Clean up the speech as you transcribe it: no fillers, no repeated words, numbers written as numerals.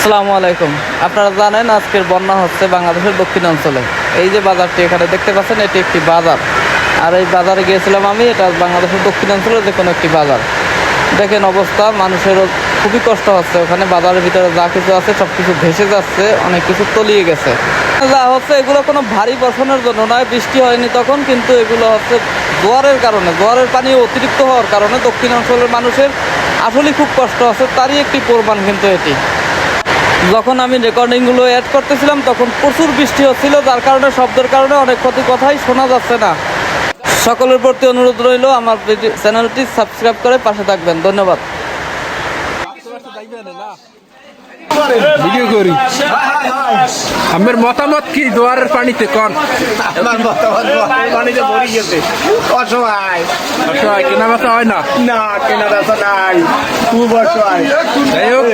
আসসালামু আলাইকুম। আপনারা জানেন আজকের বন্যা হচ্ছে বাংলাদেশের দক্ষিণাঞ্চলে। এই যে বাজারটি এখানে দেখতে পাচ্ছেন, এটি একটি বাজার। আর এই বাজারে গিয়েছিলাম আমি। এটা বাংলাদেশের দক্ষিণাঞ্চলের যে কোনো একটি বাজার। দেখেন অবস্থা, মানুষেরও খুবই কষ্ট হচ্ছে। ওখানে বাজারের ভিতরে যা কিছু আছে সব কিছু ভেসে যাচ্ছে, অনেক কিছু তলিয়ে গেছে। যা হচ্ছে এগুলো কোনো ভারী বর্ষণের জন্য নয়, বৃষ্টি হয়নি তখন, কিন্তু এগুলো হচ্ছে জোয়ারের কারণে, জোয়ারের পানি অতিরিক্ত হওয়ার কারণে দক্ষিণাঞ্চলের মানুষের আসলেই খুব কষ্ট আছে। তারই একটি প্রমাণ কিন্তু এটি। যখন আমি রেকর্ডিংগুলো অ্যাড করতেছিলাম তখন প্রচুর বৃষ্টি হচ্ছিল, যার কারণে শব্দের কারণে অনেক কথাই শোনা যাচ্ছে না। সকলের প্রতি অনুরোধ রইল আমার চ্যানেলটি সাবস্ক্রাইব করে পাশে থাকবেন। ধন্যবাদ। ভিডিও করি। আমার মতামত কি জোয়ারের পানিতে কন? আমার মতামত পানিতে ভরে গেছে, অসহায় অসহায়, কেনা বেচা হয় না। না, কেনা বেচা নাই, খুব অসহায়। যাই হোক,